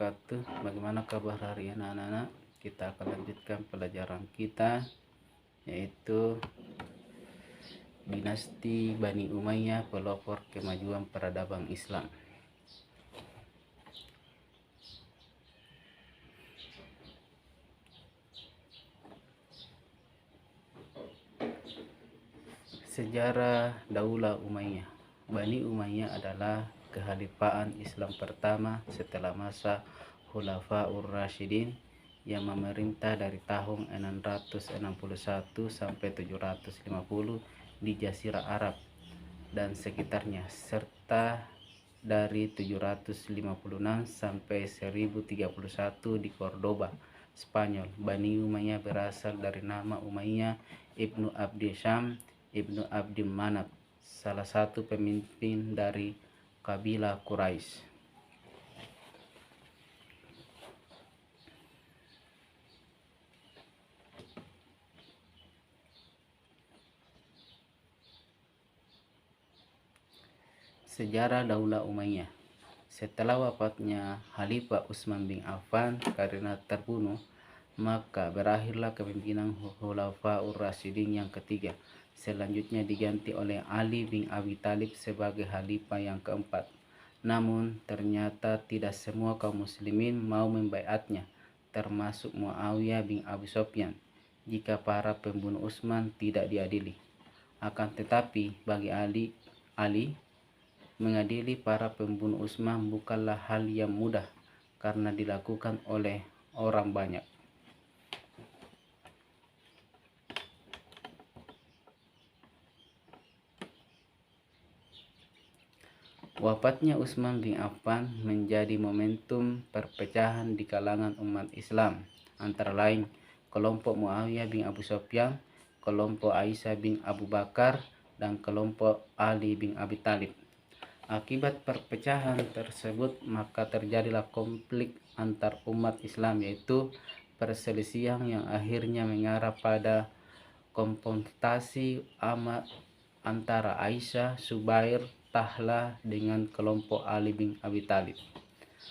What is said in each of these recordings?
wabarakatuh. Bagaimana kabar hari ini anak-anak? Kita akan lanjutkan pelajaran kita, yaitu dinasti Bani Umayyah, pelopor kemajuan peradaban Islam. Sejarah Daulah Umayyah. Bani Umayyah adalah kekhalifaan Islam pertama setelah masa Khulafaur Rasyidin yang memerintah dari tahun 661 sampai 750 di Jazirah Arab dan sekitarnya, serta dari 756 sampai 1031 di Cordoba, Spanyol. Bani Umayyah berasal dari nama Umayyah Ibnu Abdi Syam Ibnu Abdi Manaf, salah satu pemimpin dari kabilah Quraisy. Sejarah Daulah Umayyah. Setelah wafatnya Khalifah Utsman bin Affan karena terbunuh, maka berakhirlah kepemimpinan Khulafaur Rasyidin yang ketiga. Selanjutnya diganti oleh Ali bin Abi Thalib sebagai khalifah yang keempat. Namun ternyata tidak semua kaum muslimin mau membaiatnya, termasuk Muawiyah bin Abi Sufyan, jika para pembunuh Utsman tidak diadili. Akan tetapi bagi Ali mengadili para pembunuh Utsman bukanlah hal yang mudah karena dilakukan oleh orang banyak. Wafatnya Utsman bin Affan menjadi momentum perpecahan di kalangan umat Islam, antara lain kelompok Muawiyah bin Abu Sufyan, kelompok Aisyah bin Abu Bakar, dan kelompok Ali bin Abi Thalib. Akibat perpecahan tersebut maka terjadilah konflik antar umat Islam, yaitu perselisihan yang akhirnya mengarah pada konfrontasi antara Aisyah, Zubair, Tahla dengan kelompok Ali bin Abi Thalib.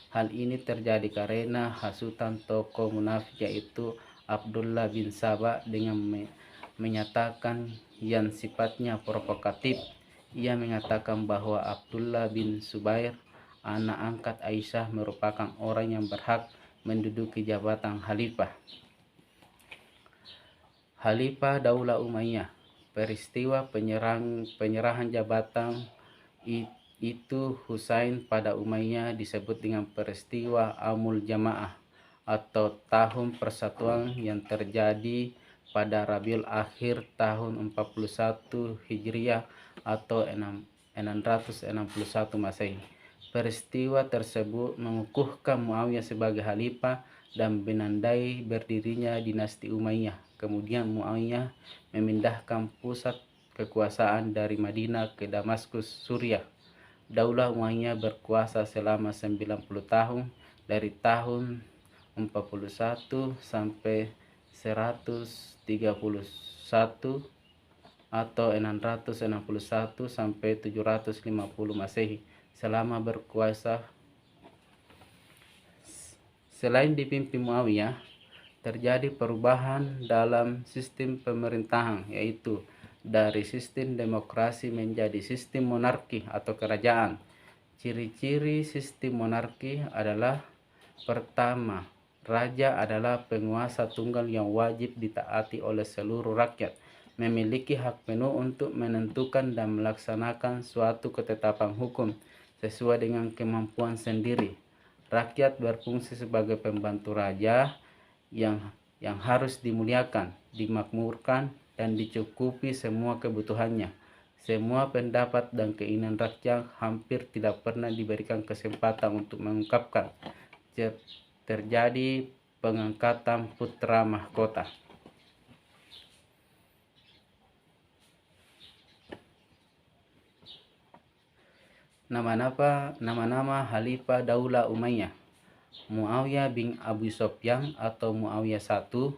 Hal ini terjadi karena hasutan tokoh munafik yaitu Abdullah bin Saba dengan menyatakan yang sifatnya provokatif. Ia mengatakan bahwa Abdullah bin Zubair, anak angkat Aisyah, merupakan orang yang berhak menduduki jabatan khalifah. Khalifah Daulah Umayyah. Peristiwa penyerahan jabatan itu Husain pada Umayyah disebut dengan peristiwa Amul Jamaah atau tahun persatuan yang terjadi pada Rabiul Akhir tahun 41 Hijriah atau 661 Masehi. Peristiwa tersebut mengukuhkan Muawiyah sebagai khalifah dan menandai berdirinya dinasti Umayyah. Kemudian Muawiyah memindahkan pusat kekuasaan dari Madinah ke Damaskus, Suriah. Daulah Umayyah berkuasa selama 90 tahun dari tahun 41 sampai 131 atau 661 sampai 750 Masehi. Selama berkuasa, selain dipimpin Muawiyah, terjadi perubahan dalam sistem pemerintahan, yaitu dari sistem demokrasi menjadi sistem monarki atau kerajaan. Ciri-ciri sistem monarki adalah: pertama, raja adalah penguasa tunggal yang wajib ditaati oleh seluruh rakyat, memiliki hak penuh untuk menentukan dan melaksanakan suatu ketetapan hukum sesuai dengan kemampuan sendiri. Rakyat berfungsi sebagai pembantu raja yang harus dimuliakan, dimakmurkan, dan dicukupi semua kebutuhannya. Semua pendapat dan keinginan rakyat hampir tidak pernah diberikan kesempatan untuk mengungkapkan. Terjadi pengangkatan putra mahkota. Nama-nama Khalifah Daulah Umayyah: Muawiyah bin Abu Sufyan atau Muawiyah I,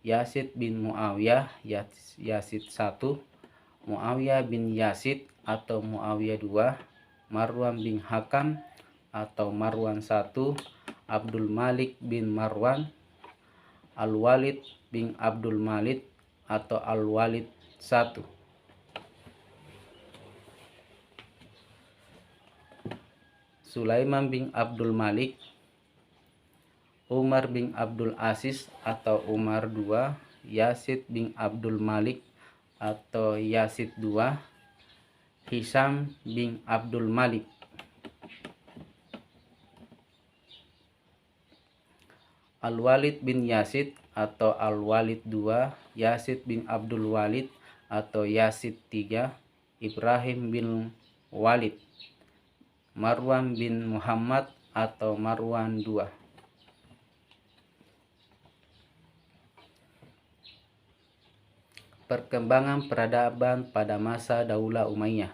Yazid bin Muawiyah Yazid I, Muawiyah bin Yazid atau Muawiyah II, Marwan bin Hakam atau Marwan I, Abdul Malik bin Marwan, Al-Walid bin Abdul Malik atau Al-Walid I, Sulaiman bin Abdul Malik, Umar bin Abdul Aziz atau Umar II, Yazid bin Abdul Malik atau Yazid II, Hisam bin Abdul Malik, Al-Walid bin Yazid atau Al-Walid II, Yazid bin Abdul Walid atau Yazid III, Ibrahim bin Walid, Marwan bin Muhammad atau Marwan II. Perkembangan peradaban pada masa Daulah Umayyah.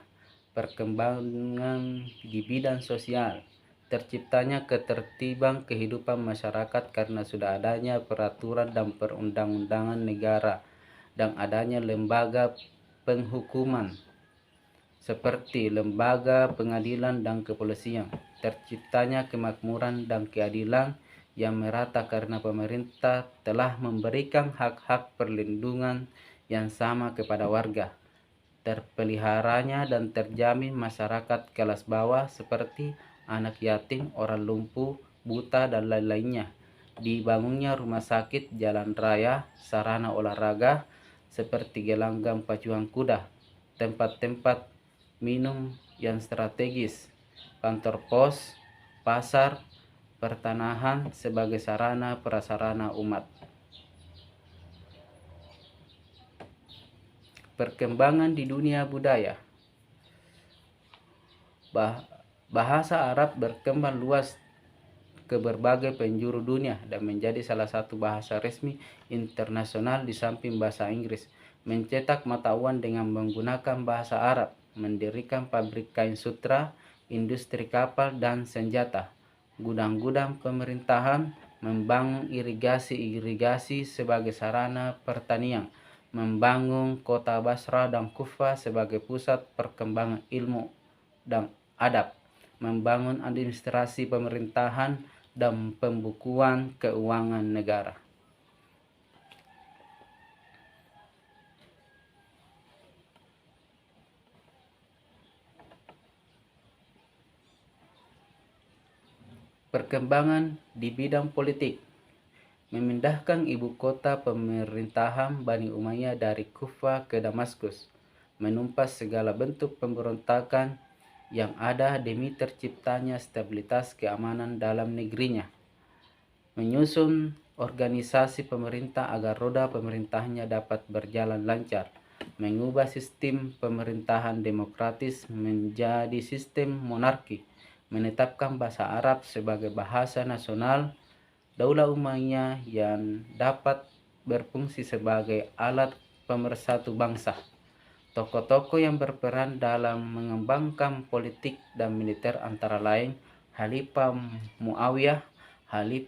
Perkembangan di bidang sosial. Terciptanya ketertiban kehidupan masyarakat karena sudah adanya peraturan dan perundang-undangan negara dan adanya lembaga penghukuman seperti lembaga pengadilan dan kepolisian. Terciptanya kemakmuran dan keadilan yang merata karena pemerintah telah memberikan hak-hak perlindungan yang sama kepada warga. Terpeliharanya dan terjamin masyarakat kelas bawah seperti anak yatim, orang lumpuh, buta, dan lain-lainnya. Dibangunnya rumah sakit, jalan raya, sarana olahraga seperti gelanggang pacuan kuda, tempat-tempat minum yang strategis, kantor pos, pasar, pertanahan sebagai sarana prasarana umat. Perkembangan di dunia budaya. Bahasa Arab berkembang luas ke berbagai penjuru dunia dan menjadi salah satu bahasa resmi internasional di samping bahasa Inggris. Mencetak mata uang dengan menggunakan bahasa Arab, mendirikan pabrik kain sutra, industri kapal dan senjata, gudang-gudang pemerintahan, membangun irigasi sebagai sarana pertanian, membangun kota Basra dan Kufah sebagai pusat perkembangan ilmu dan adab, membangun administrasi pemerintahan dan pembukuan keuangan negara. Perkembangan di bidang politik. Memindahkan ibu kota pemerintahan Bani Umayyah dari Kufah ke Damaskus, menumpas segala bentuk pemberontakan yang ada demi terciptanya stabilitas keamanan dalam negerinya, menyusun organisasi pemerintah agar roda pemerintahnya dapat berjalan lancar, mengubah sistem pemerintahan demokratis menjadi sistem monarki, menetapkan bahasa Arab sebagai bahasa nasional Daulah Umayyah yang dapat berfungsi sebagai alat pemersatu bangsa. Tokoh-tokoh yang berperan dalam mengembangkan politik dan militer antara lain Khalifah Muawiyah, Khalifah